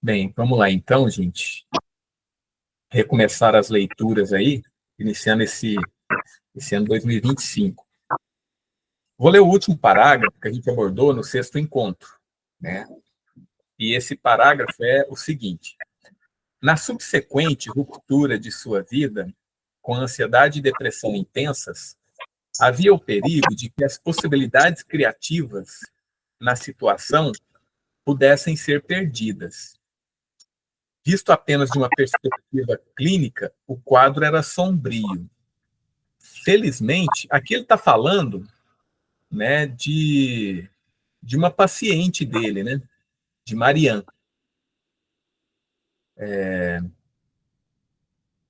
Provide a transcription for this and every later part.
Bem, vamos lá então, gente. Recomeçar as leituras aí, iniciando esse ano 2025. Vou ler o último parágrafo que a gente abordou no sexto encontro, né? E esse parágrafo é o seguinte: na subsequente ruptura de sua vida, com ansiedade e depressão intensas, havia o perigo de que as possibilidades criativas na situação pudessem ser perdidas. Visto apenas de uma perspectiva clínica, o quadro era sombrio. Felizmente, aqui ele está falando, né, de uma paciente dele, né, de Marianne.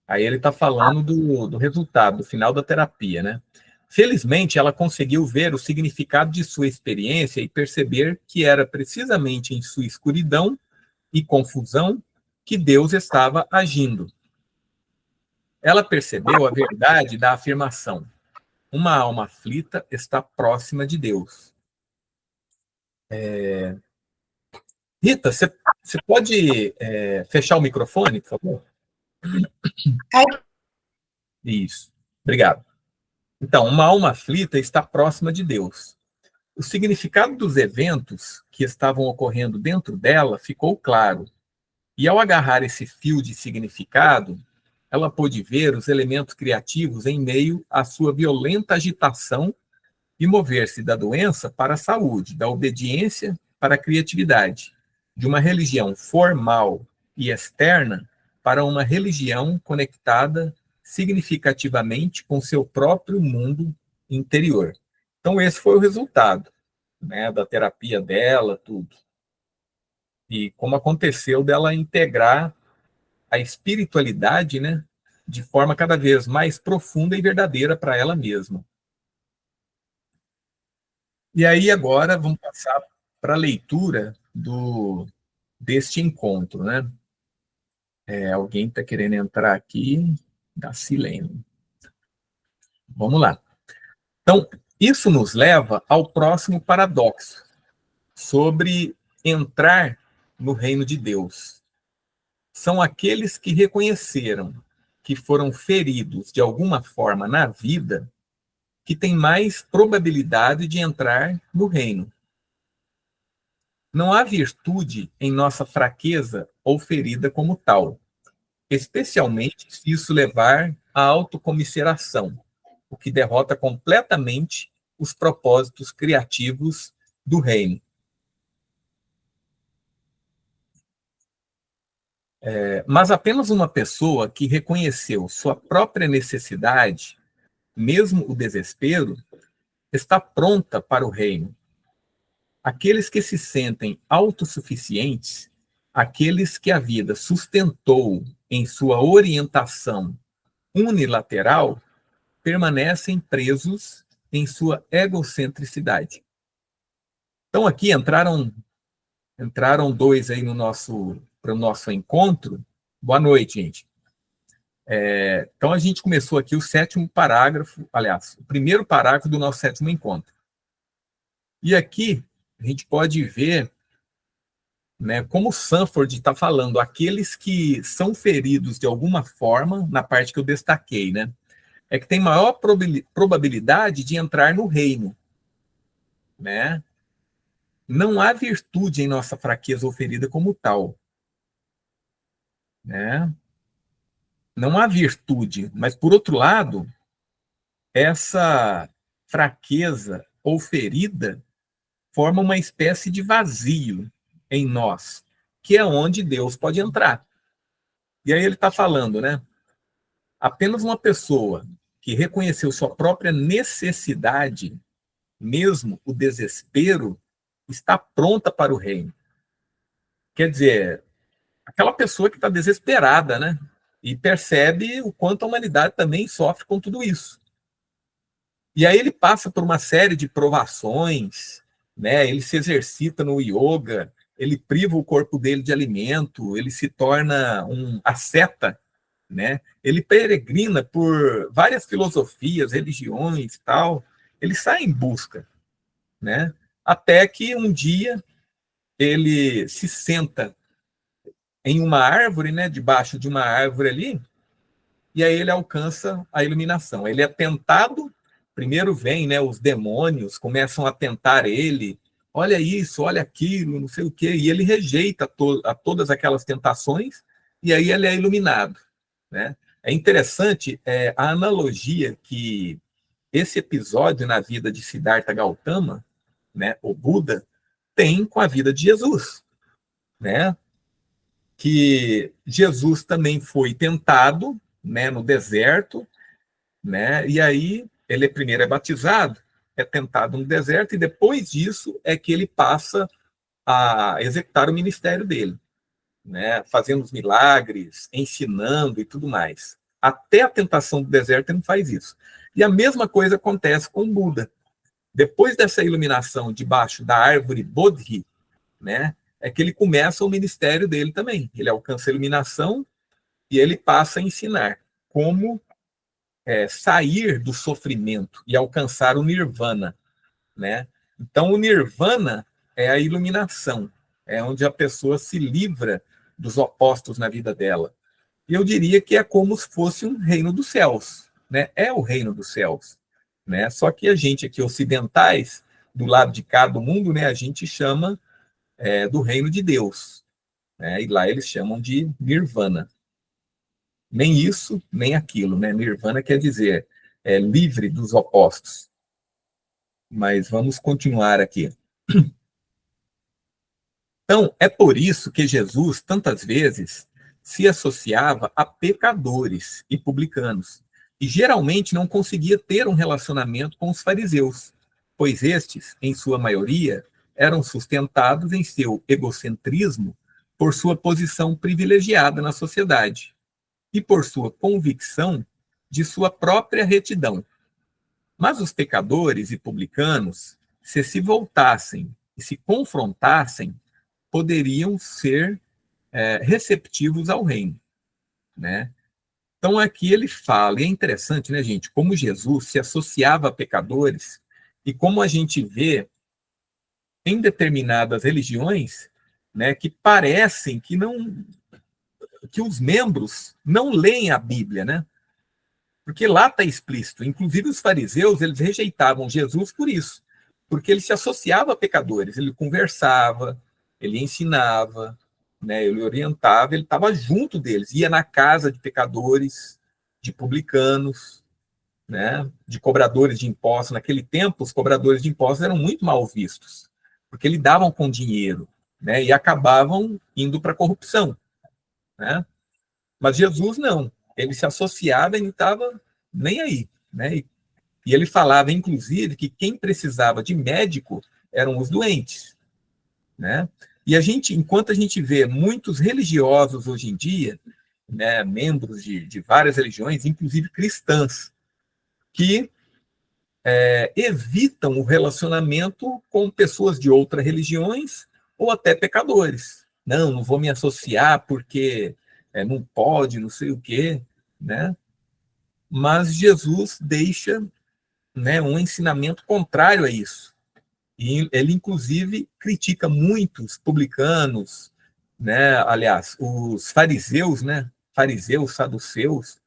Aí ele está falando do resultado, do final da terapia, né? Felizmente, ela conseguiu ver o significado de sua experiência e perceber que era precisamente em sua escuridão e confusão que Deus estava agindo. Ela percebeu a verdade da afirmação: uma alma aflita está próxima de Deus. Rita, você pode fechar o microfone, por favor? Isso. Obrigado. Então, uma alma aflita está próxima de Deus. O significado dos eventos que estavam ocorrendo dentro dela ficou claro. E ao agarrar esse fio de significado, ela pôde ver os elementos criativos em meio à sua violenta agitação e mover-se da doença para a saúde, da obediência para a criatividade, de uma religião formal e externa para uma religião conectada significativamente com seu próprio mundo interior. Então, esse foi o resultado, né, da terapia dela, tudo. E como aconteceu dela integrar a espiritualidade, né, de forma cada vez mais profunda e verdadeira para ela mesma. E aí agora vamos passar para a leitura deste encontro, né? Alguém está querendo entrar aqui, dá silêncio. Vamos lá. Então, isso nos leva ao próximo paradoxo sobre entrar no reino de Deus. São aqueles que reconheceram que foram feridos de alguma forma na vida que têm mais probabilidade de entrar no reino. Não há virtude em nossa fraqueza ou ferida como tal, especialmente se isso levar à autocomiseração, o que derrota completamente os propósitos criativos do reino. Mas apenas uma pessoa que reconheceu sua própria necessidade, mesmo o desespero, está pronta para o reino. Aqueles que se sentem autossuficientes, aqueles que a vida sustentou em sua orientação unilateral, permanecem presos em sua egocentricidade. Então aqui entraram dois aí para o nosso encontro. Boa noite, gente. Então a gente começou aqui o sétimo parágrafo, aliás, o primeiro parágrafo do nosso sétimo encontro. E aqui a gente pode ver, né, como Sanford está falando, aqueles que são feridos de alguma forma, na parte que eu destaquei, né, é que tem maior probabilidade de entrar no reino, né? Não há virtude em nossa fraqueza ou ferida como tal, né? Não há virtude, mas por outro lado, essa fraqueza ou ferida forma uma espécie de vazio em nós, que é onde Deus pode entrar. E aí ele está falando, né? Apenas uma pessoa que reconheceu sua própria necessidade, mesmo o desespero, está pronta para o reino. Quer dizer, aquela pessoa que está desesperada, né? E percebe o quanto a humanidade também sofre com tudo isso. E aí ele passa por uma série de provações, né? Ele se exercita no yoga, ele priva o corpo dele de alimento, ele se torna um asceta, né? Ele peregrina por várias filosofias, religiões, tal. Ele sai em busca, né? Até que um dia ele se senta em uma árvore, né, debaixo de uma árvore ali, e aí ele alcança a iluminação. Ele é tentado, primeiro vem, né, os demônios começam a tentar ele, olha isso, olha aquilo, não sei o quê, e ele rejeita todas aquelas tentações, e aí ele é iluminado, né? É interessante a analogia que esse episódio na vida de Siddhartha Gautama, né, o Buda, tem com a vida de Jesus, né? Que Jesus também foi tentado, né, no deserto, né? E aí ele primeiro é batizado, é tentado no deserto e depois disso é que ele passa a executar o ministério dele, né? Fazendo os milagres, ensinando e tudo mais. Até a tentação do deserto ele não faz isso. E a mesma coisa acontece com o Buda. Depois dessa iluminação debaixo da árvore Bodhi, né, é que ele começa o ministério dele também. Ele alcança a iluminação e ele passa a ensinar como sair do sofrimento e alcançar o nirvana, né? Então, o nirvana é a iluminação, é onde a pessoa se livra dos opostos na vida dela. E eu diria que é como se fosse um reino dos céus, né? É o reino dos céus, né? Só que a gente aqui ocidentais, do lado de cá do mundo, né, a gente chama do reino de Deus, né? E lá eles chamam de nirvana. Nem isso, nem aquilo, né? Nirvana quer dizer livre dos opostos. Mas vamos continuar aqui. Então, é por isso que Jesus, tantas vezes, se associava a pecadores e publicanos, e geralmente não conseguia ter um relacionamento com os fariseus, pois estes, em sua maioria, eram sustentados em seu egocentrismo por sua posição privilegiada na sociedade e por sua convicção de sua própria retidão. Mas os pecadores e publicanos, se voltassem e se confrontassem, poderiam ser receptivos ao reino, né? Então aqui ele fala, e é interessante, né, gente, como Jesus se associava a pecadores e como a gente vê em determinadas religiões, né, que parecem que os membros não leem a Bíblia, né? Porque lá está explícito. Inclusive os fariseus, eles rejeitavam Jesus por isso, porque ele se associava a pecadores, ele conversava, ele ensinava, né, ele orientava, ele estava junto deles, ia na casa de pecadores, de publicanos, né, de cobradores de impostos. Naquele tempo, os cobradores de impostos eram muito mal vistos, porque lidavam com dinheiro, né, e acabavam indo para a corrupção, né? Mas Jesus não, ele se associava e não estava nem aí, né? E ele falava, inclusive, que quem precisava de médico eram os doentes, né? E enquanto a gente vê muitos religiosos hoje em dia, né, membros de várias religiões, inclusive cristãs, que evitam o relacionamento com pessoas de outras religiões ou até pecadores. Não vou me associar porque não pode, não sei o quê, né? Mas Jesus deixa, né, um ensinamento contrário a isso. E ele, inclusive, critica muitos publicanos, né, aliás, os fariseus, né, fariseus, saduceus,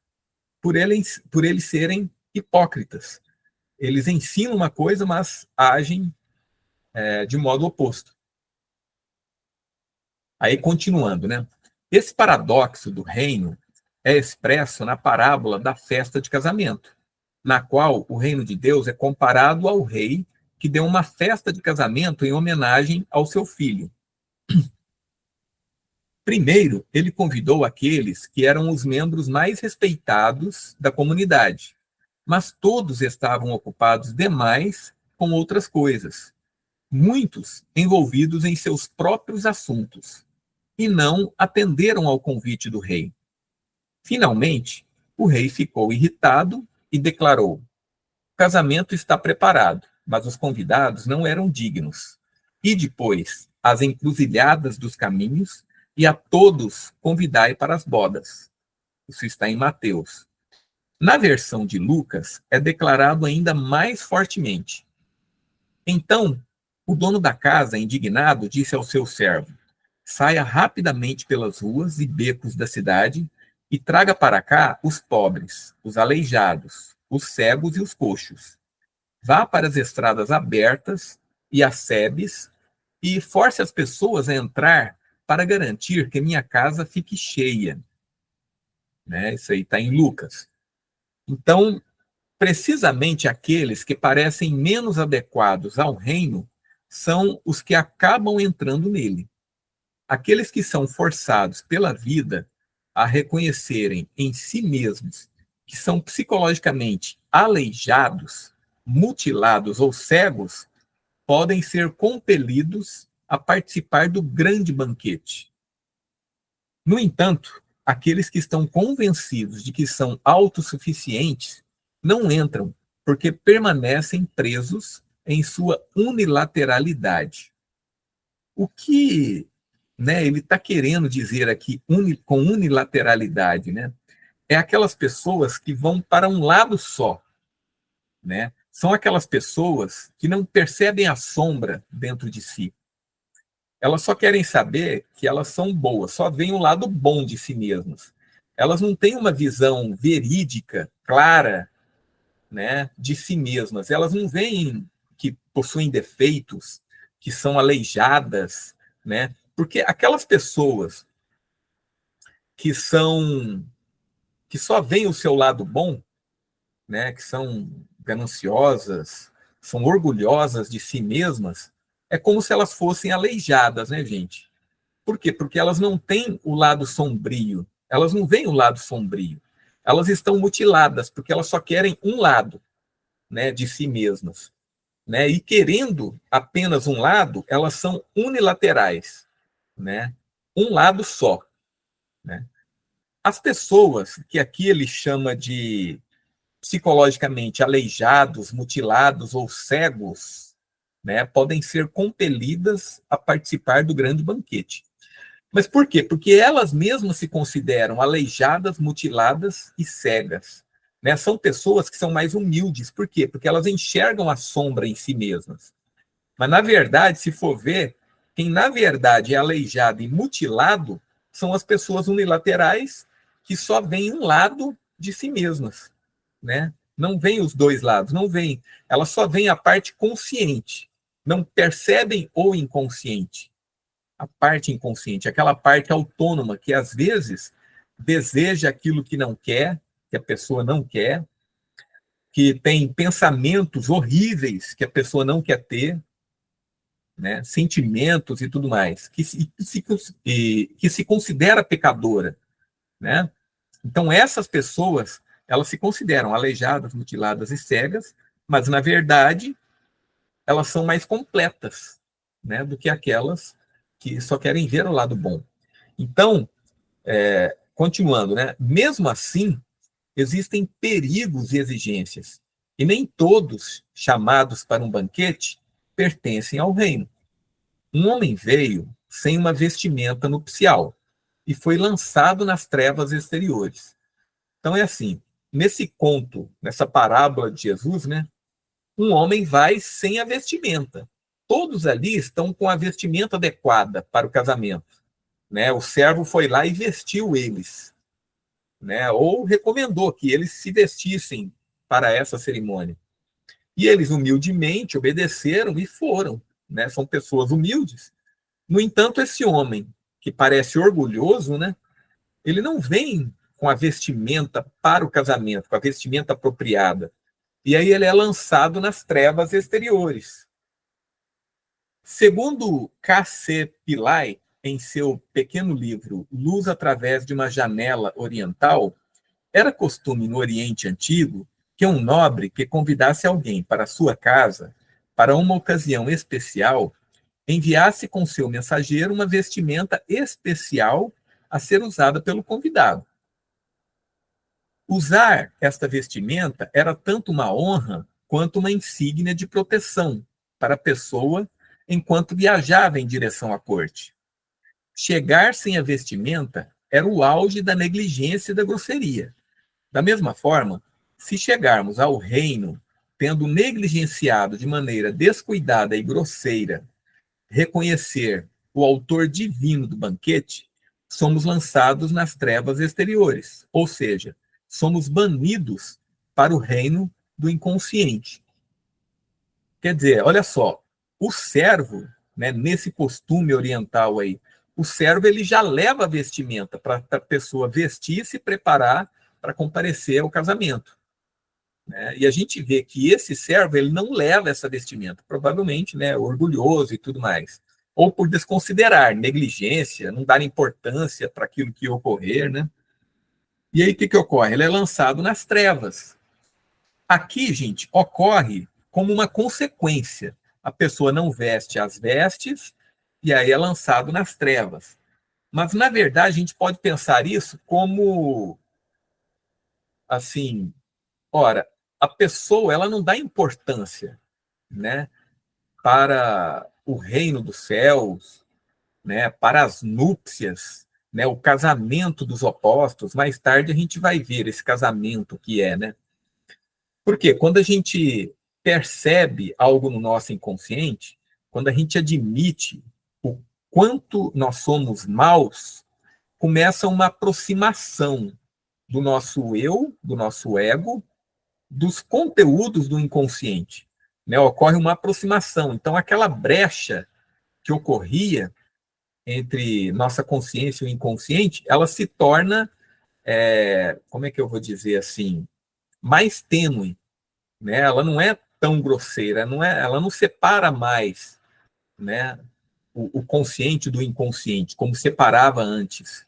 por eles serem hipócritas. Eles ensinam uma coisa, mas agem de modo oposto. Aí, continuando, né? Esse paradoxo do reino é expresso na parábola da festa de casamento, na qual o reino de Deus é comparado ao rei que deu uma festa de casamento em homenagem ao seu filho. Primeiro, ele convidou aqueles que eram os membros mais respeitados da comunidade, mas todos estavam ocupados demais com outras coisas, muitos envolvidos em seus próprios assuntos, e não atenderam ao convite do rei. Finalmente, o rei ficou irritado e declarou: o casamento está preparado, mas os convidados não eram dignos. E depois, as encruzilhadas dos caminhos, e a todos convidai para as bodas. Isso está em Mateus. Na versão de Lucas, é declarado ainda mais fortemente. Então, o dono da casa, indignado, disse ao seu servo: saia rapidamente pelas ruas e becos da cidade e traga para cá os pobres, os aleijados, os cegos e os coxos. Vá para as estradas abertas e as sebes e force as pessoas a entrar para garantir que minha casa fique cheia. Né? Isso aí está em Lucas. Então, precisamente aqueles que parecem menos adequados ao reino são os que acabam entrando nele. Aqueles que são forçados pela vida a reconhecerem em si mesmos que são psicologicamente aleijados, mutilados ou cegos, podem ser compelidos a participar do grande banquete. No entanto, aqueles que estão convencidos de que são autossuficientes não entram, porque permanecem presos em sua unilateralidade. O que, né, ele está querendo dizer aqui com unilateralidade, né? É aquelas pessoas que vão para um lado só, né? São aquelas pessoas que não percebem a sombra dentro de si. Elas só querem saber que elas são boas, só veem o lado bom de si mesmas. Elas não têm uma visão verídica, clara, né, de si mesmas. Elas não veem que possuem defeitos, que são aleijadas, né? Porque aquelas pessoas que são que só veem o seu lado bom, né, que são gananciosas, são orgulhosas de si mesmas, é como se elas fossem aleijadas, né, gente? Por quê? Porque elas não têm o lado sombrio, elas não veem o lado sombrio. Elas estão mutiladas, porque elas só querem um lado, né, de si mesmas. Né? E querendo apenas um lado, elas são unilaterais. Né? Um lado só. Né? As pessoas que aqui ele chama de psicologicamente aleijados, mutilados ou cegos, né, podem ser compelidas a participar do grande banquete. Mas por quê? Porque elas mesmas se consideram aleijadas, mutiladas e cegas. Né? São pessoas que são mais humildes. Por quê? Porque elas enxergam a sombra em si mesmas. Mas, na verdade, se for ver, quem na verdade é aleijado e mutilado são as pessoas unilaterais que só veem um lado de si mesmas. Né? Não veem os dois lados, não veem. Elas só veem a parte consciente. Não percebem o inconsciente. A parte inconsciente, aquela parte autônoma que às vezes deseja aquilo que não quer, que a pessoa não quer, que tem pensamentos horríveis que a pessoa não quer ter, né? Sentimentos e tudo mais, que se considera pecadora. Né? Então, essas pessoas, elas se consideram aleijadas, mutiladas e cegas, mas, na verdade, elas são mais completas, né, do que aquelas que só querem ver o lado bom. Então, continuando, né, mesmo assim, existem perigos e exigências, e nem todos chamados para um banquete pertencem ao reino. Um homem veio sem uma vestimenta nupcial e foi lançado nas trevas exteriores. Então é assim, nesse conto, nessa parábola de Jesus, né, um homem vai sem a vestimenta. Todos ali estão com a vestimenta adequada para o casamento. Né? O servo foi lá e vestiu eles. Né? Ou recomendou que eles se vestissem para essa cerimônia. E eles humildemente obedeceram e foram. Né? São pessoas humildes. No entanto, esse homem, que parece orgulhoso, né? Ele não vem com a vestimenta para o casamento, com a vestimenta apropriada. E aí ele é lançado nas trevas exteriores. Segundo K.C. Pillai, em seu pequeno livro Luz através de uma janela oriental, era costume no Oriente Antigo que um nobre que convidasse alguém para sua casa, para uma ocasião especial, enviasse com seu mensageiro uma vestimenta especial a ser usada pelo convidado. Usar esta vestimenta era tanto uma honra quanto uma insígnia de proteção para a pessoa enquanto viajava em direção à corte. Chegar sem a vestimenta era o auge da negligência e da grosseria. Da mesma forma, se chegarmos ao reino tendo negligenciado de maneira descuidada e grosseira reconhecer o autor divino do banquete, somos lançados nas trevas exteriores, ou seja, somos banidos para o reino do inconsciente. Quer dizer, olha só, o servo, né, nesse costume oriental aí, o servo ele já leva a vestimenta para a pessoa vestir e se preparar para comparecer ao casamento. Né? E a gente vê que esse servo ele não leva essa vestimenta, provavelmente, né, orgulhoso e tudo mais, ou por desconsiderar, negligência, não dar importância para aquilo que ocorrer, né? E aí o que ocorre? Ele é lançado nas trevas. Aqui, gente, ocorre como uma consequência. A pessoa não veste as vestes e aí é lançado nas trevas. Mas, na verdade, a gente pode pensar isso como, assim, ora, a pessoa ela não dá importância, né, para o reino dos céus, né, para as núpcias, né, o casamento dos opostos. Mais tarde a gente vai ver esse casamento que é, né? Porque quando a gente percebe algo no nosso inconsciente, quando a gente admite o quanto nós somos maus, começa uma aproximação do nosso eu, do nosso ego, dos conteúdos do inconsciente. Né? Ocorre uma aproximação. Então, aquela brecha que ocorria entre nossa consciência e o inconsciente, ela se torna, como é que eu vou dizer assim, mais tênue. Né? Ela não é tão grosseira, ela não separa mais, né, o consciente do inconsciente, como separava antes.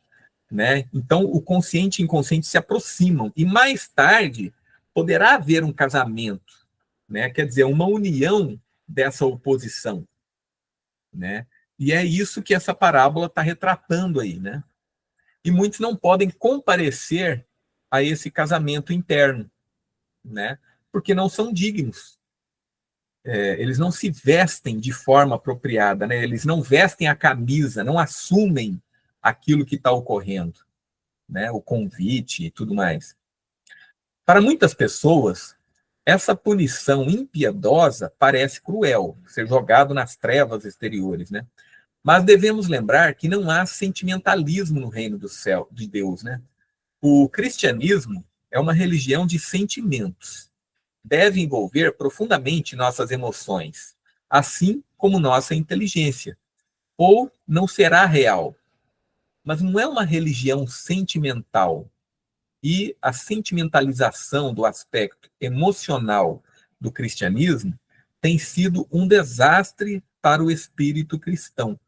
Né? Então, o consciente e o inconsciente se aproximam, e mais tarde poderá haver um casamento, né? Quer dizer, uma união dessa oposição. Né? E é isso que essa parábola está retratando aí. Né? E muitos não podem comparecer a esse casamento interno, né? Porque não são dignos. Eles não se vestem de forma apropriada, né? Eles não vestem a camisa, não assumem aquilo que está ocorrendo, né? O convite e tudo mais. Para muitas pessoas, essa punição impiedosa parece cruel, ser jogado nas trevas exteriores, né? Mas devemos lembrar que não há sentimentalismo no reino do céu, de Deus, né? O cristianismo é uma religião de sentimentos. Deve envolver profundamente nossas emoções, assim como nossa inteligência, ou não será real. Mas não é uma religião sentimental. E a sentimentalização do aspecto emocional do cristianismo tem sido um desastre para o espírito cristão.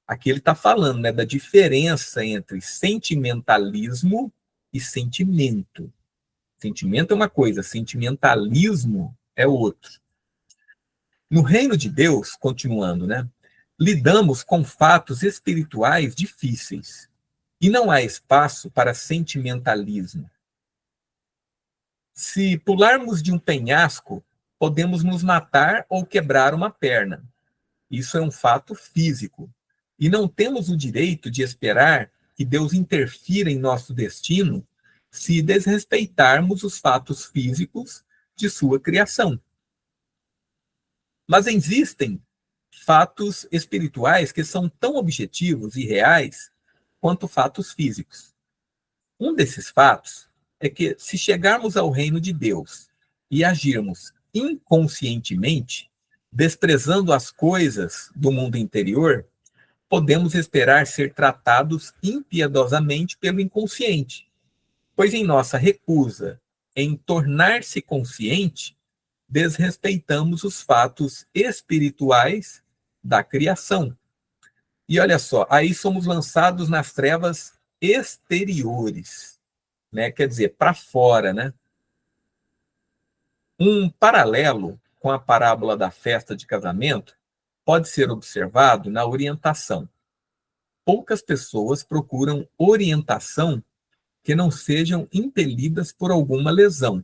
Aqui ele está falando, né, da diferença entre sentimentalismo e sentimento. Sentimento é uma coisa, sentimentalismo é outro. No reino de Deus, continuando, né, lidamos com fatos espirituais difíceis e não há espaço para sentimentalismo. Se pularmos de um penhasco, podemos nos matar ou quebrar uma perna. Isso é um fato físico. E não temos o direito de esperar que Deus interfira em nosso destino se desrespeitarmos os fatos físicos de sua criação. Mas existem fatos espirituais que são tão objetivos e reais quanto fatos físicos. Um desses fatos é que, se chegarmos ao reino de Deus e agirmos inconscientemente, desprezando as coisas do mundo interior, podemos esperar ser tratados impiedosamente pelo inconsciente, pois em nossa recusa em tornar-se consciente, desrespeitamos os fatos espirituais da criação. E olha só, aí somos lançados nas trevas exteriores, né? Quer dizer, para fora, né? Um paralelo com a parábola da festa de casamento pode ser observado na orientação. Poucas pessoas procuram orientação que não sejam impelidas por alguma lesão.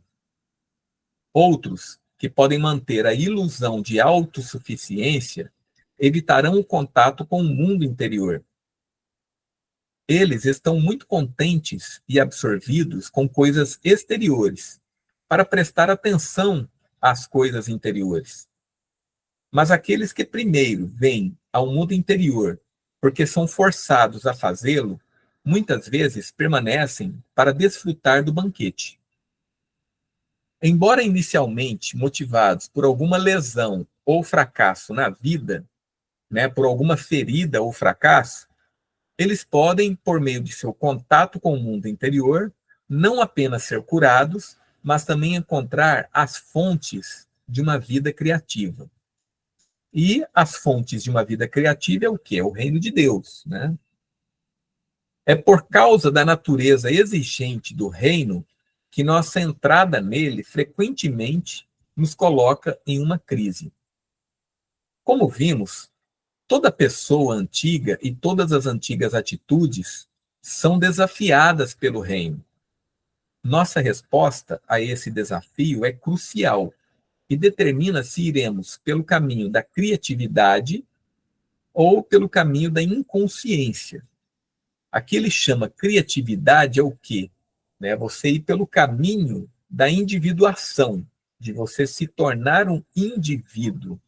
Outros, que podem manter a ilusão de autossuficiência, evitarão o contato com o mundo interior. Eles estão muito contentes e absorvidos com coisas exteriores, para prestar atenção às coisas interiores. Mas aqueles que primeiro vêm ao mundo interior porque são forçados a fazê-lo, muitas vezes permanecem para desfrutar do banquete. Embora inicialmente motivados por alguma lesão ou fracasso na vida, né, por alguma ferida ou fracasso, eles podem, por meio de seu contato com o mundo interior, não apenas ser curados, mas também encontrar as fontes de uma vida criativa. E as fontes de uma vida criativa é o quê? É o reino de Deus, né? É por causa da natureza exigente do reino que nossa entrada nele frequentemente nos coloca em uma crise. Como vimos, toda pessoa antiga e todas as antigas atitudes são desafiadas pelo reino. Nossa resposta a esse desafio é crucial e determina se iremos pelo caminho da criatividade ou pelo caminho da inconsciência. Aqui ele chama criatividade é o quê? Né? Você ir pelo caminho da individuação, de você se tornar um indivíduo.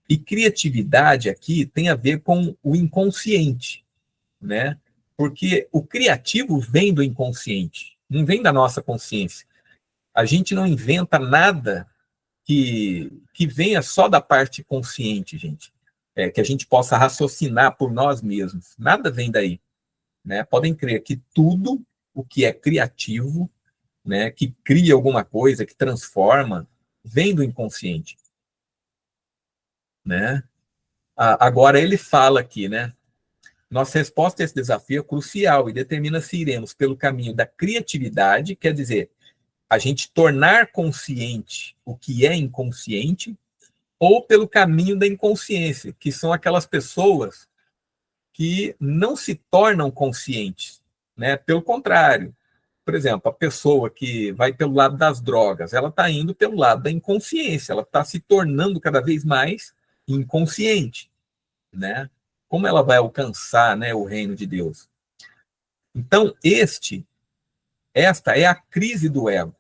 E criatividade aqui tem a ver com o inconsciente, né? Porque o criativo vem do inconsciente, não vem da nossa consciência. A gente não inventa nada que venha só da parte consciente, gente. Que a gente possa raciocinar por nós mesmos. Nada vem daí. Né? Podem crer que tudo o que é criativo, né, que cria alguma coisa, que transforma, vem do inconsciente. Né? Agora ele fala aqui, né? Nossa resposta a esse desafio é crucial e determina se iremos pelo caminho da criatividade, quer dizer, a gente tornar consciente o que é inconsciente, ou pelo caminho da inconsciência, que são aquelas pessoas que não se tornam conscientes, né? Pelo contrário, por exemplo, a pessoa que vai pelo lado das drogas, ela está indo pelo lado da inconsciência, ela está se tornando cada vez mais inconsciente, né? Como ela vai alcançar, né, o reino de Deus? Então, esta é a crise do ego,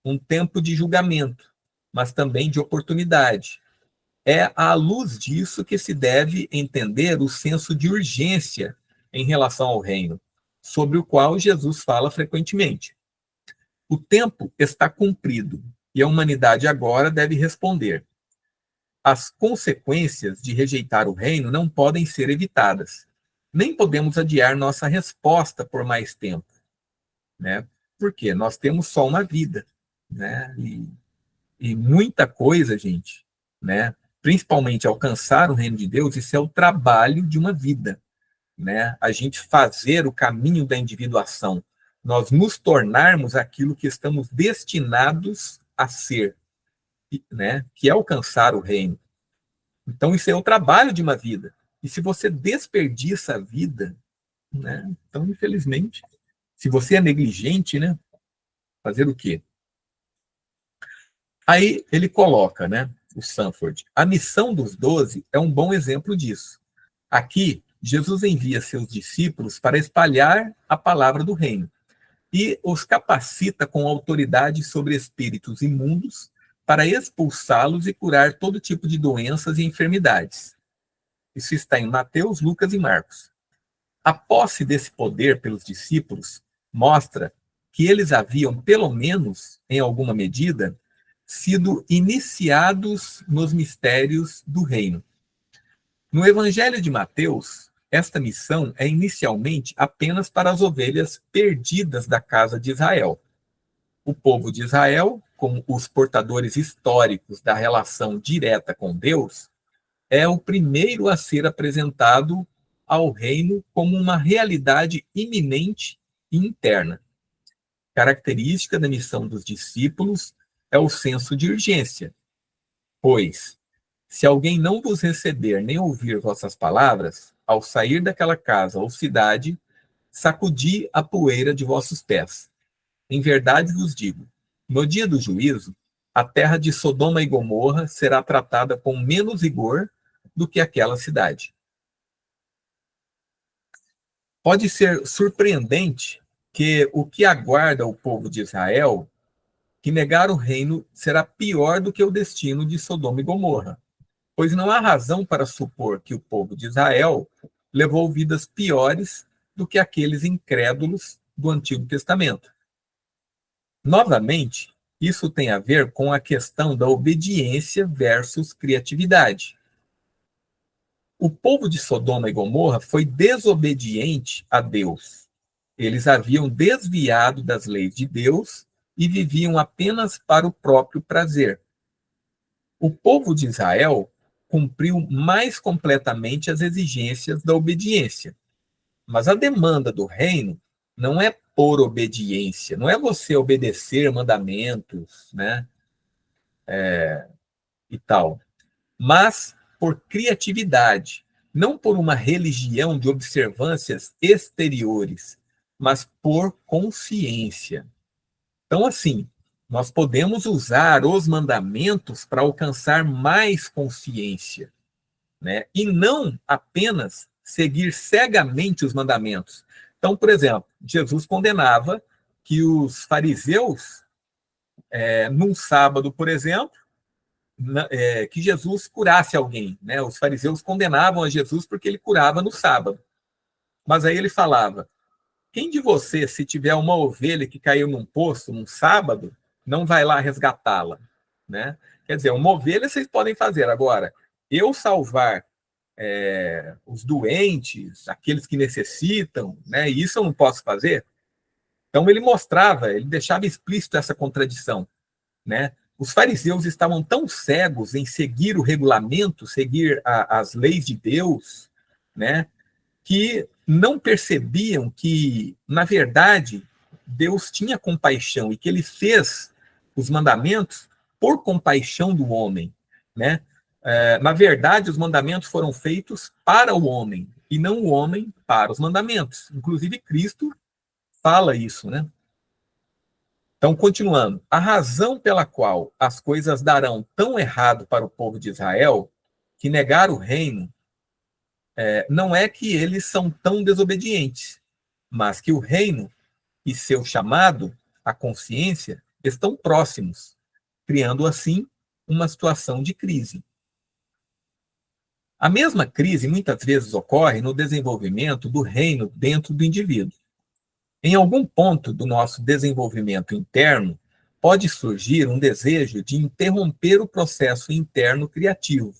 um tempo de julgamento, mas também de oportunidade. É à luz disso que se deve entender o senso de urgência em relação ao reino, sobre o qual Jesus fala frequentemente. O tempo está cumprido e a humanidade agora deve responder. As consequências de rejeitar o reino não podem ser evitadas. Nem podemos adiar nossa resposta por mais tempo, né? Porque nós temos só uma vida, né? E muita coisa, gente, né? Principalmente alcançar o reino de Deus, isso é o trabalho de uma vida, né? A gente fazer o caminho da individuação, nós nos tornarmos aquilo que estamos destinados a ser, né? Que é alcançar o reino. Então, isso é o trabalho de uma vida. E se você desperdiça a vida, né? Então, infelizmente, se você é negligente, né? Fazer o quê? Aí ele coloca, né? O Sanford. A missão dos 12 é um bom exemplo disso. Aqui, Jesus envia seus discípulos para espalhar a palavra do reino e os capacita com autoridade sobre espíritos imundos para expulsá-los e curar todo tipo de doenças e enfermidades. Isso está em Mateus, Lucas e Marcos. A posse desse poder pelos discípulos mostra que eles haviam, pelo menos em alguma medida, sido iniciados nos mistérios do reino. No Evangelho de Mateus, esta missão é inicialmente apenas para as ovelhas perdidas da casa de Israel. O povo de Israel, como os portadores históricos da relação direta com Deus, é o primeiro a ser apresentado ao reino como uma realidade iminente e interna. Característica da missão dos discípulos é o senso de urgência, pois, se alguém não vos receber nem ouvir vossas palavras, ao sair daquela casa ou cidade, sacudi a poeira de vossos pés. Em verdade vos digo, no dia do juízo, a terra de Sodoma e Gomorra será tratada com menos rigor do que aquela cidade. Pode ser surpreendente que o que aguarda o povo de Israel, que negar o reino será pior do que o destino de Sodoma e Gomorra, pois não há razão para supor que o povo de Israel levou vidas piores do que aqueles incrédulos do Antigo Testamento. Novamente, isso tem a ver com a questão da obediência versus criatividade. O povo de Sodoma e Gomorra foi desobediente a Deus. Eles haviam desviado das leis de Deus e viviam apenas para o próprio prazer. O povo de Israel cumpriu mais completamente as exigências da obediência. Mas a demanda do reino não é por obediência, não é você obedecer mandamentos, né, e tal, mas por criatividade, não por uma religião de observâncias exteriores, mas por consciência. Então, assim, nós podemos usar os mandamentos para alcançar mais consciência, né? E não apenas seguir cegamente os mandamentos. Então, por exemplo, Jesus condenava que os fariseus, num sábado, por exemplo, que Jesus curasse alguém, né? Os fariseus condenavam a Jesus porque ele curava no sábado. Mas aí ele falava: quem de vocês, se tiver uma ovelha que caiu num poço num sábado, não vai lá resgatá-la, né? Quer dizer, uma ovelha vocês podem fazer. Agora, eu salvar os doentes, aqueles que necessitam, né? Isso eu não posso fazer. Então ele mostrava, ele deixava explícito essa contradição, né? Os fariseus estavam tão cegos em seguir o regulamento, seguir as leis de Deus, né? Que não percebiam que, na verdade, Deus tinha compaixão e que ele fez os mandamentos por compaixão do homem, né? Na verdade, os mandamentos foram feitos para o homem e não o homem para os mandamentos. Inclusive, Cristo fala isso, né? Então, continuando, a razão pela qual as coisas darão tão errado para o povo de Israel, que negar o reino, não é que eles são tão desobedientes, mas que o reino e seu chamado, a consciência, estão próximos, criando assim uma situação de crise. A mesma crise muitas vezes ocorre no desenvolvimento do reino dentro do indivíduo. Em algum ponto do nosso desenvolvimento interno, pode surgir um desejo de interromper o processo interno criativo,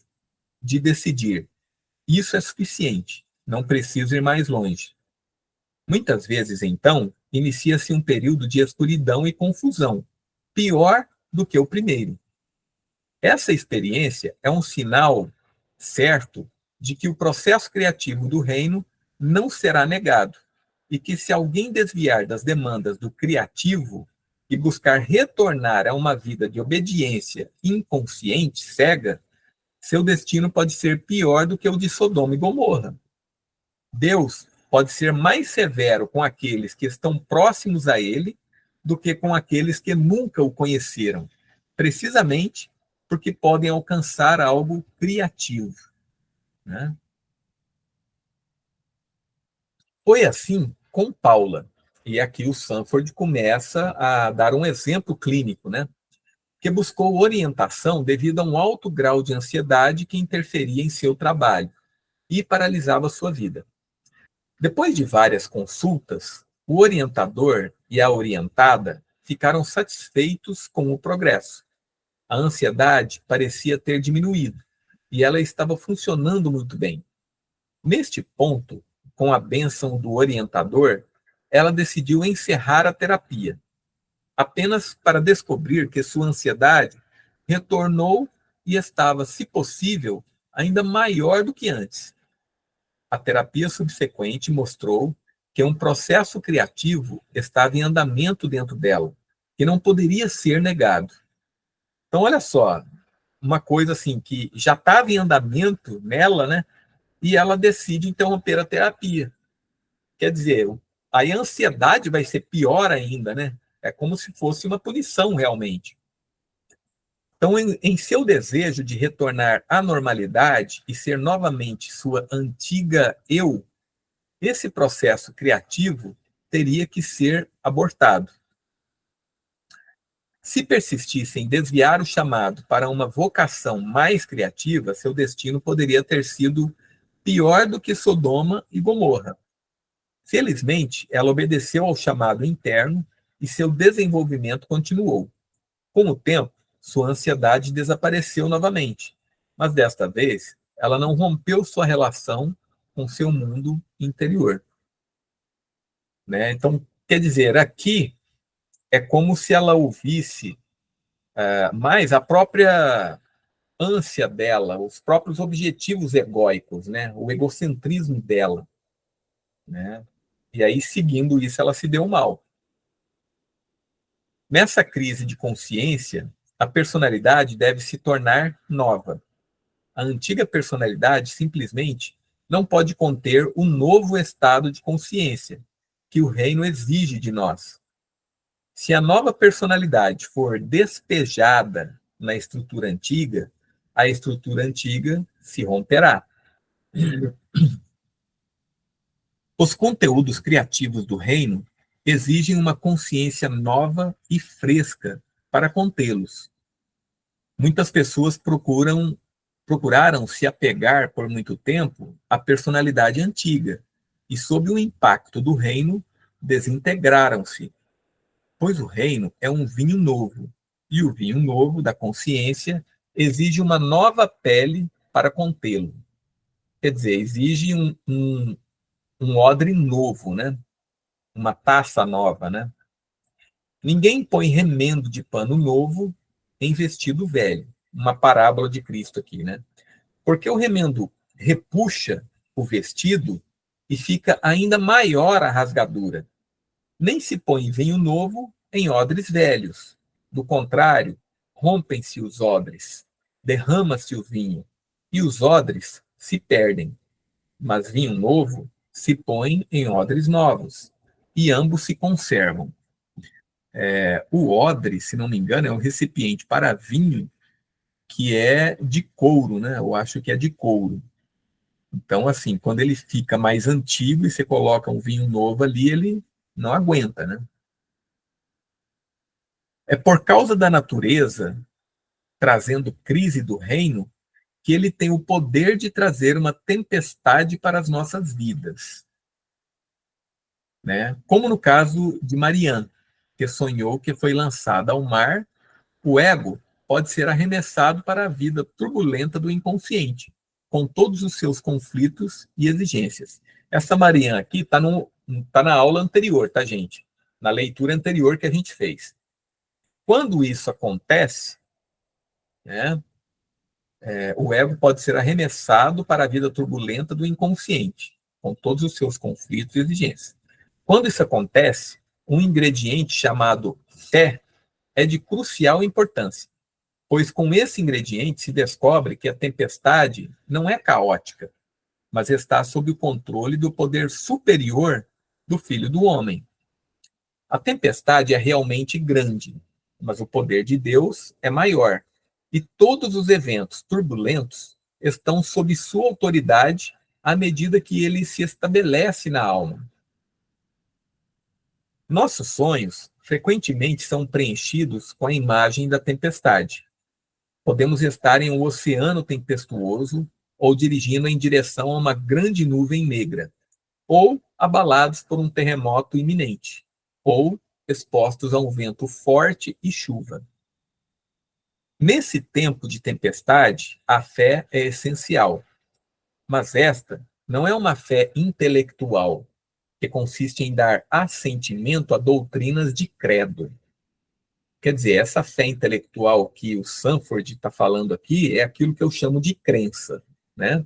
de decidir: isso é suficiente, não preciso ir mais longe. Muitas vezes, então, inicia-se um período de escuridão e confusão, pior do que o primeiro. Essa experiência é um sinal certo de que o processo criativo do reino não será negado e que, se alguém desviar das demandas do criativo e buscar retornar a uma vida de obediência inconsciente, cega, seu destino pode ser pior do que o de Sodoma e Gomorra. Deus pode ser mais severo com aqueles que estão próximos a ele do que com aqueles que nunca o conheceram, precisamente porque podem alcançar algo criativo, né? Foi assim com Paula. E aqui o Sanford começa a dar um exemplo clínico, né? Que buscou orientação devido a um alto grau de ansiedade que interferia em seu trabalho e paralisava sua vida. Depois de várias consultas, o orientador e a orientada ficaram satisfeitos com o progresso. A ansiedade parecia ter diminuído e ela estava funcionando muito bem. Neste ponto, com a bênção do orientador, ela decidiu encerrar a terapia, apenas para descobrir que sua ansiedade retornou e estava, se possível, ainda maior do que antes. A terapia subsequente mostrou que um processo criativo estava em andamento dentro dela, que não poderia ser negado. Então, olha só, uma coisa assim que já estava em andamento nela, né? E ela decide interromper a terapia. Quer dizer, aí a ansiedade vai ser pior ainda, né? É como se fosse uma punição realmente. Então, em seu desejo de retornar à normalidade e ser novamente sua antiga eu, esse processo criativo teria que ser abortado. Se persistisse em desviar o chamado para uma vocação mais criativa, seu destino poderia ter sido pior do que Sodoma e Gomorra. Felizmente, ela obedeceu ao chamado interno e seu desenvolvimento continuou. Com o tempo, sua ansiedade desapareceu novamente, mas desta vez, ela não rompeu sua relação com seu mundo interior. Né? Então, quer dizer, aqui é como se ela ouvisse mais a própria ânsia dela, os próprios objetivos egóicos, né? O egocentrismo dela. Né? E aí, seguindo isso, ela se deu mal. Nessa crise de consciência, a personalidade deve se tornar nova. A antiga personalidade simplesmente não pode conter o novo estado de consciência que o reino exige de nós. Se a nova personalidade for despejada na estrutura antiga, a estrutura antiga se romperá. Os conteúdos criativos do reino exigem uma consciência nova e fresca para contê-los. Muitas pessoas procuraram se apegar por muito tempo à personalidade antiga e, sob o impacto do reino, desintegraram-se, pois o reino é um vinho novo, e o vinho novo da consciência exige uma nova pele para contê-lo. Quer dizer, exige um odre novo, né? Uma taça nova, né? Ninguém põe remendo de pano novo em vestido velho. Uma parábola de Cristo aqui, né? Porque o remendo repuxa o vestido e fica ainda maior a rasgadura. Nem se põe vinho novo em odres velhos. Do contrário, rompem-se os odres, derrama-se o vinho, e os odres se perdem. Mas vinho novo se põe em odres novos, e ambos se conservam. O odre, se não me engano, é um recipiente para vinho que é de couro, né? Eu acho que é de couro. Então, assim, quando ele fica mais antigo e você coloca um vinho novo ali, ele não aguenta, né? É por causa da natureza, trazendo crise do reino, que ele tem o poder de trazer uma tempestade para as nossas vidas. Né? Como no caso de Marianne, que sonhou que foi lançada ao mar, o ego pode ser arremessado para a vida turbulenta do inconsciente, com todos os seus conflitos e exigências. Essa Marianne aqui tá na aula anterior, tá, gente? Na leitura anterior que a gente fez. Quando isso acontece, né, o ego pode ser arremessado para a vida turbulenta do inconsciente, com todos os seus conflitos e exigências. Quando isso acontece, um ingrediente chamado fé é de crucial importância, pois com esse ingrediente se descobre que a tempestade não é caótica, mas está sob o controle do poder superior do Filho do Homem. A tempestade é realmente grande, mas o poder de Deus é maior. E todos os eventos turbulentos estão sob sua autoridade à medida que ele se estabelece na alma. Nossos sonhos frequentemente são preenchidos com a imagem da tempestade. Podemos estar em um oceano tempestuoso ou dirigindo em direção a uma grande nuvem negra, ou abalados por um terremoto iminente, ou expostos a um vento forte e chuva. Nesse tempo de tempestade, a fé é essencial, mas esta não é uma fé intelectual, que consiste em dar assentimento a doutrinas de credo. Quer dizer, essa fé intelectual que o Sanford está falando aqui é aquilo que eu chamo de crença, né?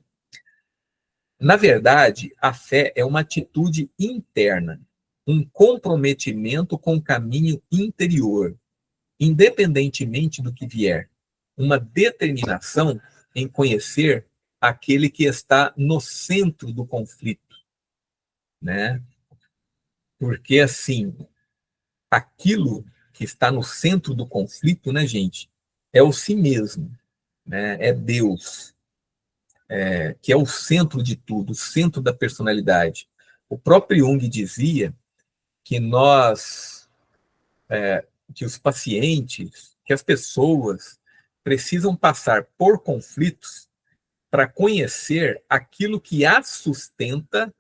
Na verdade, a fé é uma atitude interna, um comprometimento com o caminho interior, independentemente do que vier, uma determinação em conhecer aquele que está no centro do conflito, né? Porque assim, aquilo que está no centro do conflito, né, gente, é o si mesmo, né? É Deus, que é o centro de tudo, o centro da personalidade. O próprio Jung dizia que que os pacientes, que as pessoas precisam passar por conflitos para conhecer aquilo que as sustenta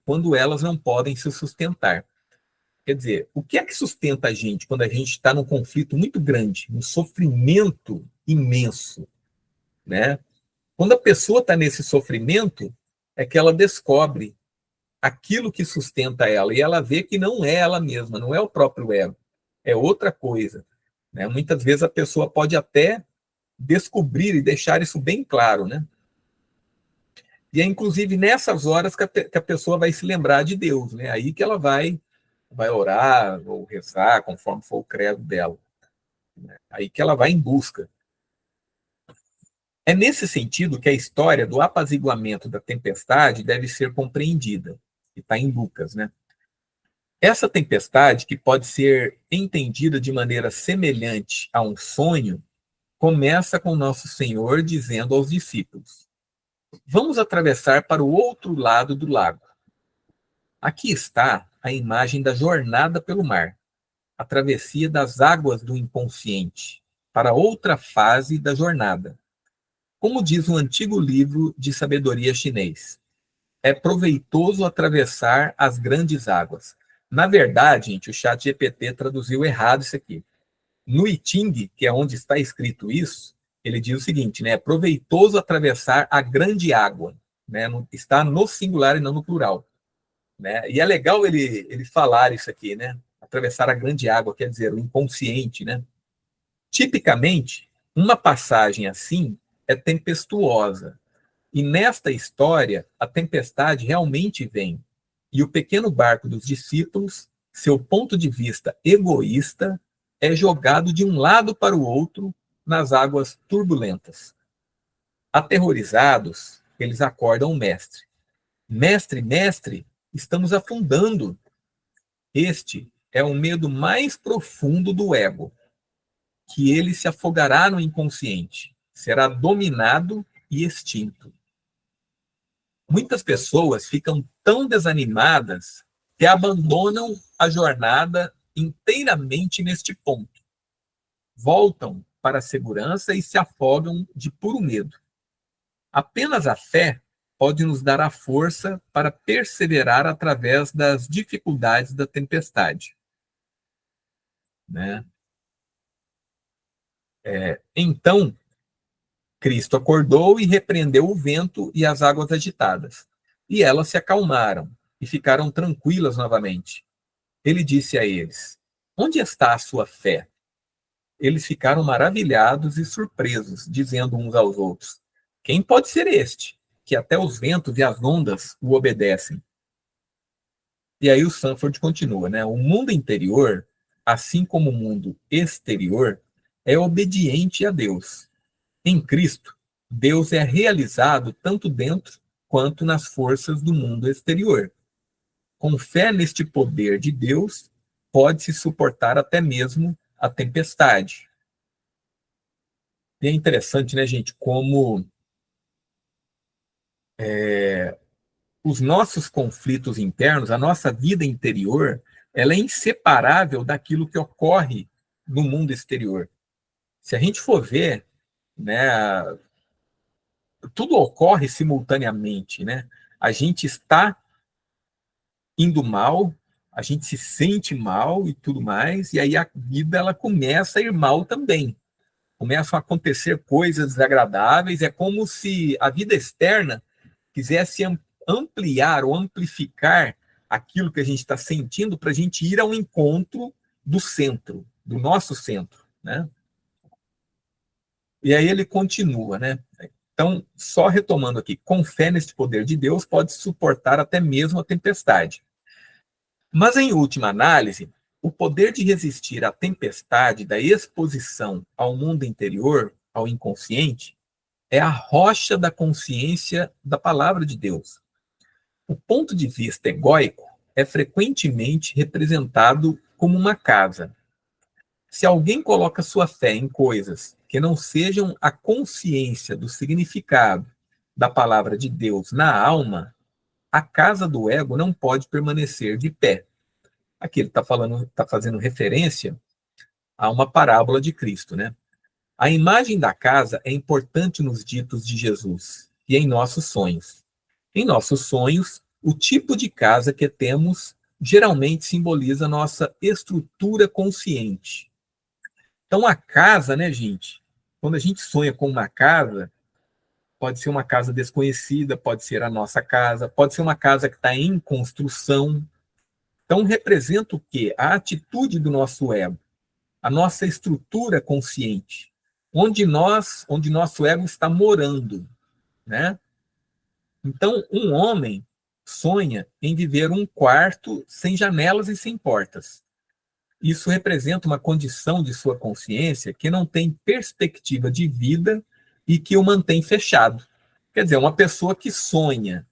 quando elas não podem se sustentar. Quer dizer, o que é que sustenta a gente quando a gente está num conflito muito grande, num sofrimento imenso, né? Quando a pessoa está nesse sofrimento, é que ela descobre aquilo que sustenta ela, e ela vê que não é ela mesma, não é o próprio ego, é outra coisa, né? Muitas vezes a pessoa pode até descobrir e deixar isso bem claro, né? E é inclusive nessas horas que a pessoa vai se lembrar de Deus, né? Aí que ela vai orar ou rezar, conforme for o credo dela. Aí que ela vai em busca. É nesse sentido que a história do apaziguamento da tempestade deve ser compreendida, que está em Lucas, né? Essa tempestade, que pode ser entendida de maneira semelhante a um sonho, começa com nosso Senhor dizendo aos discípulos: vamos atravessar para o outro lado do lago. Aqui está a imagem da jornada pelo mar, a travessia das águas do inconsciente, para outra fase da jornada. Como diz um antigo livro de sabedoria chinês, é proveitoso atravessar as grandes águas. Na verdade, gente, o chat GPT traduziu errado isso aqui. No I Ching, que é onde está escrito isso, ele diz o seguinte, né? É proveitoso atravessar a grande água, né? Está no singular e não no plural, né? E é legal ele falar isso aqui, né? Atravessar a grande água, quer dizer, o inconsciente, né? Tipicamente, uma passagem assim é tempestuosa. E nesta história, a tempestade realmente vem. E o pequeno barco dos discípulos, seu ponto de vista egoísta, é jogado de um lado para o outro nas águas turbulentas. Aterrorizados, eles acordam o mestre. Mestre, mestre, estamos afundando. Este é o medo mais profundo do ego, que ele se afogará no inconsciente, será dominado e extinto. Muitas pessoas ficam tão desanimadas que abandonam a jornada inteiramente neste ponto. Voltam para a segurança e se afogam de puro medo. Apenas a fé pode nos dar a força para perseverar através das dificuldades da tempestade, né? Então, Cristo acordou e repreendeu o vento e as águas agitadas. E elas se acalmaram e ficaram tranquilas novamente. Ele disse a eles: onde está a sua fé? Eles ficaram maravilhados e surpresos, dizendo uns aos outros: quem pode ser este, que até os ventos e as ondas o obedecem? E aí o Sanford continua, né? O mundo interior, assim como o mundo exterior, é obediente a Deus. Em Cristo, Deus é realizado tanto dentro quanto nas forças do mundo exterior. Com fé neste poder de Deus, pode-se suportar até mesmo a tempestade. E é interessante, né, gente, como os nossos conflitos internos, a nossa vida interior, ela é inseparável daquilo que ocorre no mundo exterior. Se a gente for ver, né, tudo ocorre simultaneamente, né? A gente está indo mal, a gente se sente mal e tudo mais, e aí a vida ela começa a ir mal também. Começam a acontecer coisas desagradáveis, é como se a vida externa quisesse ampliar ou amplificar aquilo que a gente está sentindo para a gente ir ao encontro do centro, do nosso centro, né? E aí ele continua, né? Então, só retomando aqui, com fé neste poder de Deus, pode suportar até mesmo a tempestade. Mas, em última análise, o poder de resistir à tempestade da exposição ao mundo interior, ao inconsciente, é a rocha da consciência da palavra de Deus. O ponto de vista egóico é frequentemente representado como uma casa. Se alguém coloca sua fé em coisas que não sejam a consciência do significado da palavra de Deus na alma, a casa do ego não pode permanecer de pé. Aqui ele está fazendo referência a uma parábola de Cristo, né? A imagem da casa é importante nos ditos de Jesus. e em nossos sonhos. Em nossos sonhos, o tipo de casa que temos geralmente simboliza nossa estrutura consciente. Então, a casa, né, gente? Quando a gente sonha com uma casa, pode ser uma casa desconhecida, pode ser a nossa casa, pode ser uma casa que está em construção. Então, representa o quê? A atitude do nosso ego, a nossa estrutura consciente, onde nosso ego está morando, né? Então, um homem sonha em viver um quarto sem janelas e sem portas. Isso representa uma condição de sua consciência que não tem perspectiva de vida e que o mantém fechado. Quer dizer, uma pessoa que sonha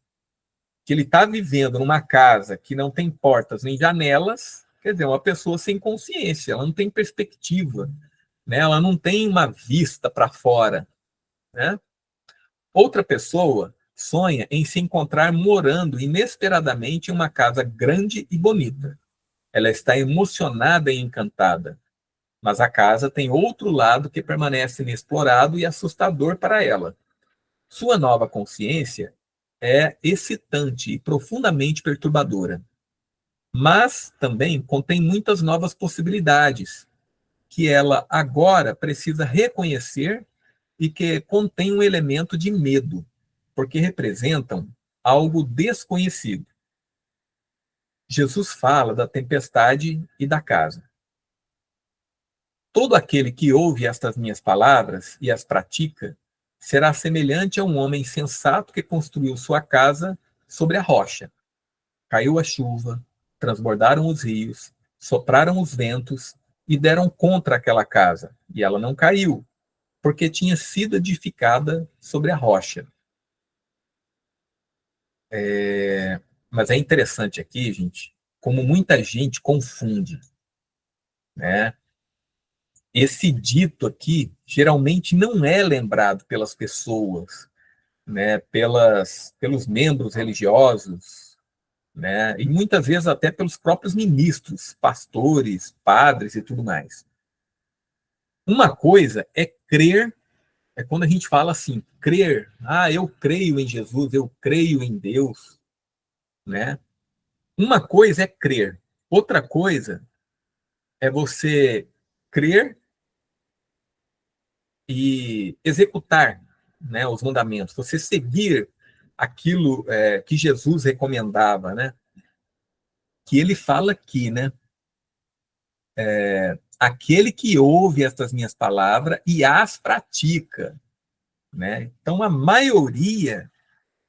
que ele está vivendo numa casa que não tem portas nem janelas, quer dizer, uma pessoa sem consciência, ela não tem perspectiva, né? Ela não tem uma vista para fora, né? Outra pessoa sonha em se encontrar morando inesperadamente em uma casa grande e bonita. Ela está emocionada e encantada, mas a casa tem outro lado que permanece inexplorado e assustador para ela. Sua nova consciência é excitante e profundamente perturbadora, mas também contém muitas novas possibilidades que ela agora precisa reconhecer e que contém um elemento de medo, porque representam algo desconhecido. Jesus fala da tempestade e da casa. Todo aquele que ouve estas minhas palavras e as pratica será semelhante a um homem sensato que construiu sua casa sobre a rocha. Caiu a chuva, transbordaram os rios, sopraram os ventos e deram contra aquela casa, e ela não caiu, porque tinha sido edificada sobre a rocha. Mas é interessante aqui, gente, como muita gente confunde, né? Esse dito aqui geralmente não é lembrado pelas pessoas, né? Pelos membros religiosos, né? E muitas vezes até pelos próprios ministros, pastores, padres e tudo mais. Uma coisa é crer, é quando a gente fala assim, crer, eu creio em Jesus, eu creio em Deus, né? Uma coisa é crer, outra coisa é você crer e executar, né, os mandamentos, você seguir aquilo que Jesus recomendava, né? Que ele fala aqui, né? Aquele que ouve estas minhas palavras e as pratica, né? Então a maioria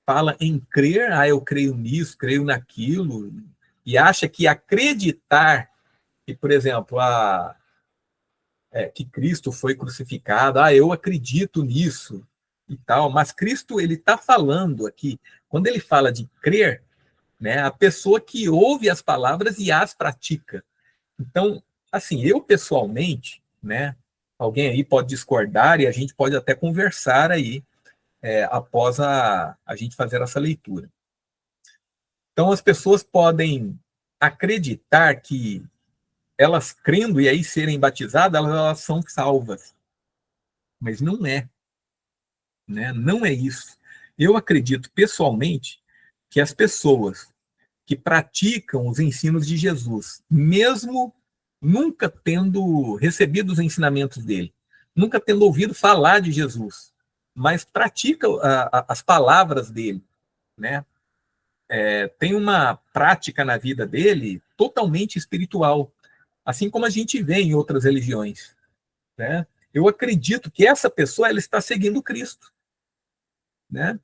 fala em crer, eu creio nisso, creio naquilo, e acha que acreditar que, por exemplo, que Cristo foi crucificado, eu acredito nisso e tal, mas Cristo, ele está falando aqui, quando ele fala de crer, né, a pessoa que ouve as palavras e as pratica. Então, assim, eu pessoalmente, né, alguém aí pode discordar e a gente pode até conversar aí após a gente fazer essa leitura. Então, as pessoas podem acreditar que elas crendo e aí serem batizadas, elas são salvas. Mas não é, né? Não é isso. Eu acredito pessoalmente que as pessoas que praticam os ensinos de Jesus, mesmo nunca tendo recebido os ensinamentos dele, nunca tendo ouvido falar de Jesus, mas praticam as palavras dele, né? Tem uma prática na vida dele totalmente espiritual, assim como a gente vê em outras religiões, né? Eu acredito que essa pessoa ela está seguindo Cristo, né?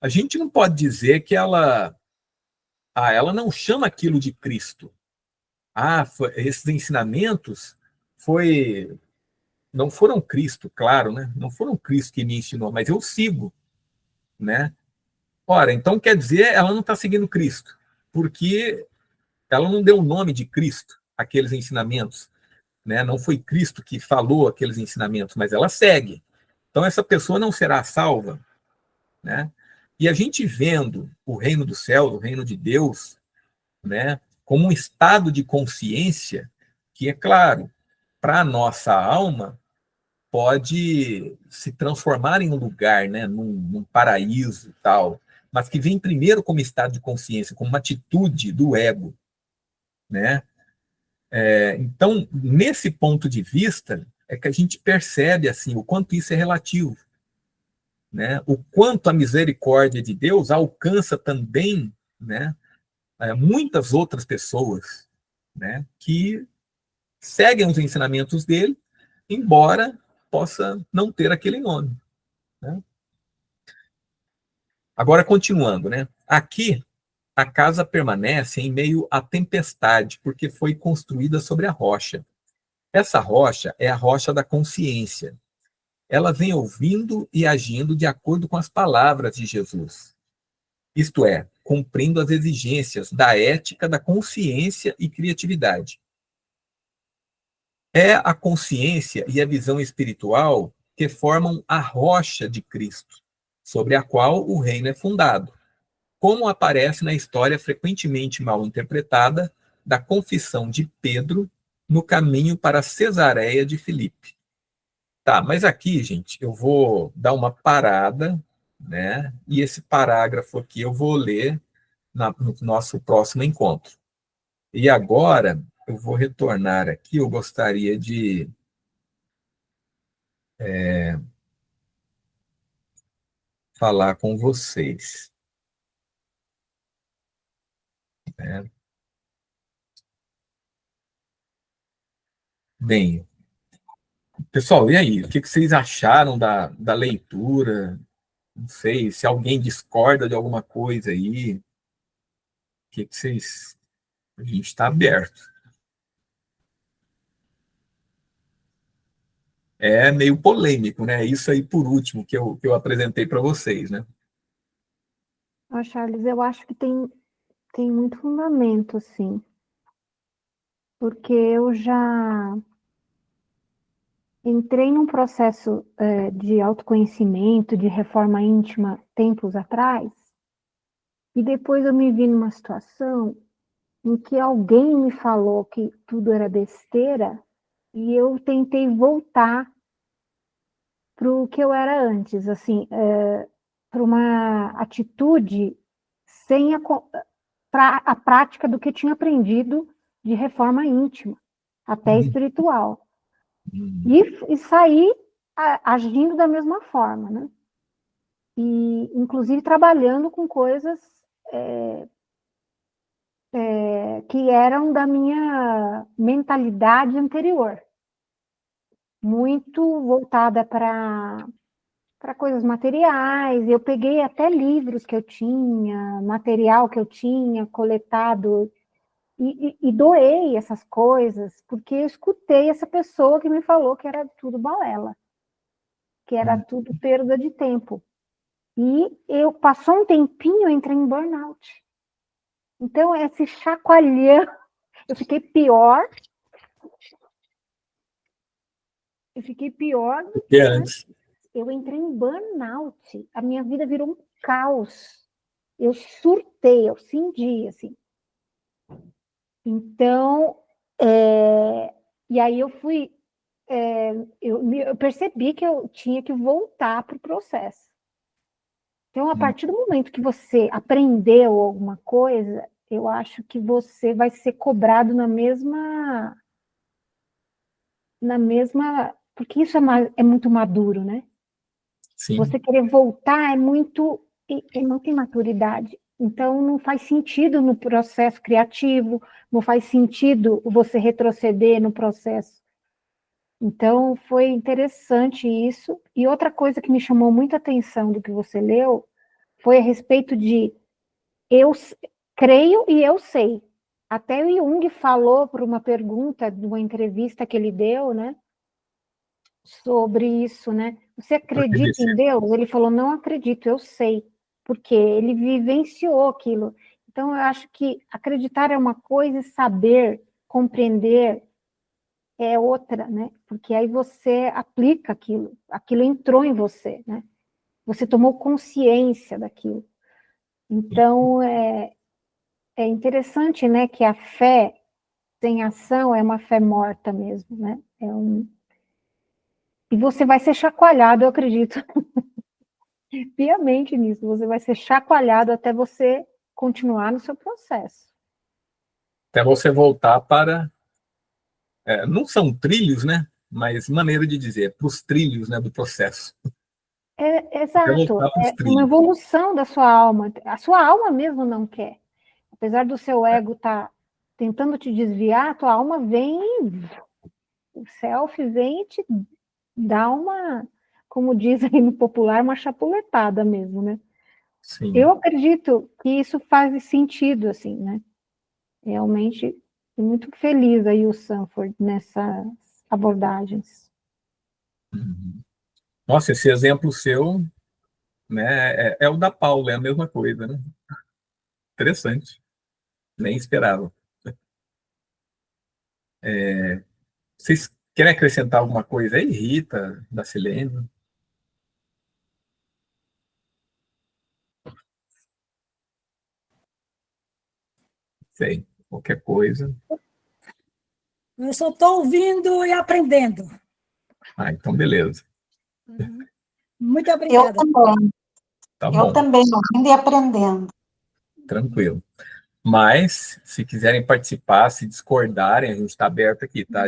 A gente não pode dizer que ela não chama aquilo de Cristo. Esses ensinamentos foi não foram Cristo, claro, né? Não foram Cristo que me ensinou, mas eu sigo, né? Ora, então quer dizer ela não está seguindo Cristo, porque ela não deu o nome de Cristo àqueles ensinamentos, né? Não foi Cristo que falou aqueles ensinamentos, mas ela segue. Então essa pessoa não será salva, né? E a gente vendo o reino do céu, o reino de Deus, né, como um estado de consciência que, é claro, para a nossa alma pode se transformar em um lugar, né, num paraíso e tal, mas que vem primeiro como estado de consciência, como uma atitude do ego, né? Então, nesse ponto de vista, é que a gente percebe assim o quanto isso é relativo, né? O quanto a misericórdia de Deus alcança também, né, muitas outras pessoas, né, que seguem os ensinamentos dele, embora possa não ter aquele nome, né? Agora, continuando, né? Aqui, a casa permanece em meio à tempestade, porque foi construída sobre a rocha. Essa rocha é a rocha da consciência. Ela vem ouvindo e agindo de acordo com as palavras de Jesus. Isto é, cumprindo as exigências da ética, da consciência e criatividade. É a consciência e a visão espiritual que formam a rocha de Cristo, sobre a qual o reino é fundado, como aparece na história frequentemente mal interpretada da confissão de Pedro no caminho para Cesareia de Filipe. Tá, mas aqui, gente, eu vou dar uma parada, né? E esse parágrafo aqui eu vou ler no nosso próximo encontro. E agora eu vou retornar aqui, eu gostaria de falar com vocês, né? Bem, pessoal, e aí? O que vocês acharam da leitura? Não sei, se alguém discorda de alguma coisa aí, o que vocês. A gente está aberto. É meio polêmico, né? Isso aí por último que eu apresentei para vocês, né? Charles, eu acho que tem muito fundamento, sim, porque eu já entrei num processo de autoconhecimento, de reforma íntima tempos atrás, e depois eu me vi numa situação em que alguém me falou que tudo era besteira e eu tentei voltar para o que eu era antes, assim, para uma atitude sem a prática do que eu tinha aprendido de reforma íntima, até Uhum. espiritual. E sair agindo da mesma forma, né? E, inclusive, trabalhando com coisas que eram da minha mentalidade anterior, muito voltada para coisas materiais. Eu peguei até livros que eu tinha, material que eu tinha coletado e doei essas coisas, porque eu escutei essa pessoa que me falou que era tudo balela, que era tudo perda de tempo. E eu passou um tempinho, eu entrei em burnout. Então, esse chacoalhão, eu fiquei pior, do Que que antes. eu entrei em burnout. A minha vida virou um caos. Eu surtei, eu senti, assim. Então, e aí eu fui, eu percebi que eu tinha que voltar para o processo. Então, a partir do momento que você aprendeu alguma coisa, eu acho que você vai ser cobrado na mesma, porque isso é muito maduro, né? Sim. Você querer voltar é muita imaturidade. Então, não faz sentido no processo criativo, não faz sentido você retroceder no processo. Então, foi interessante isso. E outra coisa que me chamou muita atenção do que você leu foi a respeito de eu creio e eu sei. Até o Jung falou por uma pergunta, de uma entrevista que ele deu, né? Sobre isso, né? Você Porque acredita em Deus? Ele falou, não acredito, eu sei, porque ele vivenciou aquilo. Então, eu acho que acreditar é uma coisa e saber, compreender é outra, né? Porque aí você aplica aquilo entrou em você, né? Você tomou consciência daquilo. Então, é interessante, né, que a fé sem ação é uma fé morta mesmo, né? E você vai ser chacoalhado, eu acredito piamente nisso. Você vai ser chacoalhado até você continuar no seu processo. Até você voltar para... não são trilhos, né? Mas maneira de dizer, para os trilhos, né, do processo. Até Exato, voltar para os é uma trilhos. evolução da sua alma. A sua alma mesmo não quer. Apesar do seu ego estar tentando te desviar, a tua alma vem, o self vem e te dá uma, como diz aí no popular, uma chapuletada mesmo, né? Sim. Eu acredito que isso faz sentido, assim, né? Realmente, fui muito feliz aí o Sanford nessas abordagens. Uhum. Nossa, esse exemplo seu, né, é o da Paula, é a mesma coisa, né? Interessante. Nem esperava. Vocês querem acrescentar alguma coisa aí, Rita, da Silene? Sei, qualquer coisa. Eu só estou ouvindo e aprendendo. Ah, então beleza. Muito Eu obrigada. também, Tá eu bom, também, ouvindo e aprendendo. tranquilo. Mas, se quiserem participar, se discordarem, a gente está aberto aqui, tá?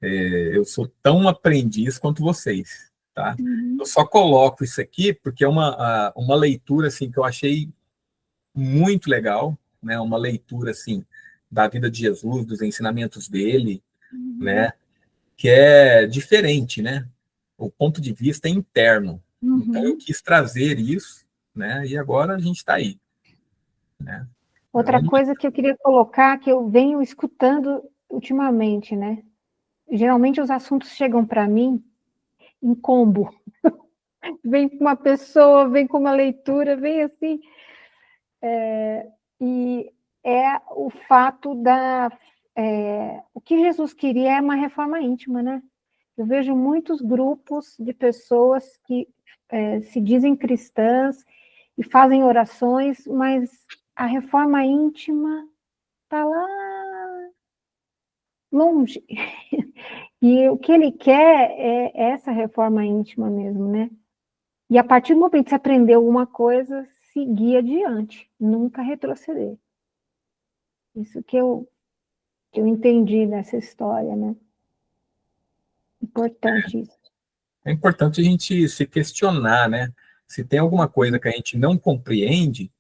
Eu sou tão aprendiz quanto vocês, tá? Eu só coloco isso aqui porque é uma leitura, assim, que eu achei muito legal, né? Uma leitura, assim, da vida de Jesus, dos ensinamentos dele, né? Que é diferente, né? O ponto de vista é interno. Então, eu quis trazer isso, né? E agora a gente está aí, né? Outra coisa que eu queria colocar, que eu venho escutando ultimamente, né? Geralmente os assuntos chegam para mim em combo. Vem com uma pessoa, vem com uma leitura, vem assim. E é o fato da... o que Jesus queria é uma reforma íntima, né? Eu vejo muitos grupos de pessoas que se dizem cristãs e fazem orações, mas a reforma íntima está lá longe. E o que ele quer é essa reforma íntima mesmo, né? E a partir do momento que você aprender alguma coisa, seguir adiante, nunca retroceder. Isso que eu entendi nessa história, né? Importante isso. É importante a gente se questionar, né? Se tem alguma coisa que a gente não compreende,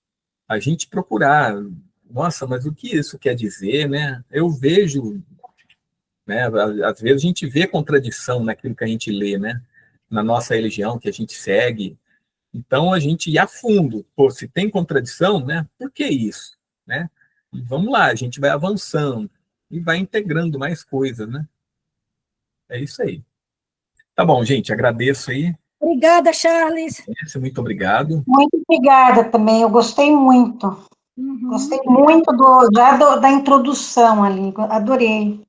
a gente procurar. Nossa, mas o que isso quer dizer, né? Eu vejo, né? Às vezes a gente vê contradição naquilo que a gente lê, né? Na nossa religião que a gente segue. Então a gente ir a fundo. Pô, se tem contradição, né? Por que isso, né? E vamos lá, a gente vai avançando e vai integrando mais coisas, né? É isso aí. Tá bom, gente. Agradeço aí. Obrigada, Charles. Muito obrigado. Muito obrigada também, eu gostei muito. Gostei muito da introdução ali, adorei.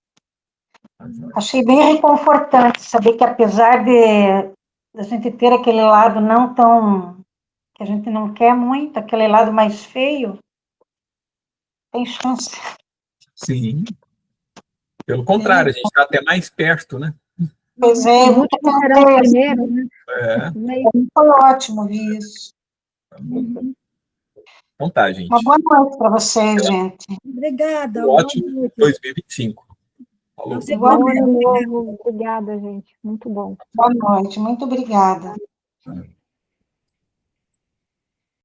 Achei bem reconfortante saber que apesar de a gente ter aquele lado não tão, que a gente não quer muito, aquele lado mais feio, tem chance. Sim. Pelo contrário, a gente está até mais perto, né? Pois é, Os últimos serão os primeiros, né? É, foi ótimo ouvir isso. tá bom. Então tá, gente. Uma boa noite para vocês, gente. Obrigada. Um ótimo 2025. Falou. Você Bom também. ano novo. Obrigada, gente. Muito bom. Boa noite, muito obrigada.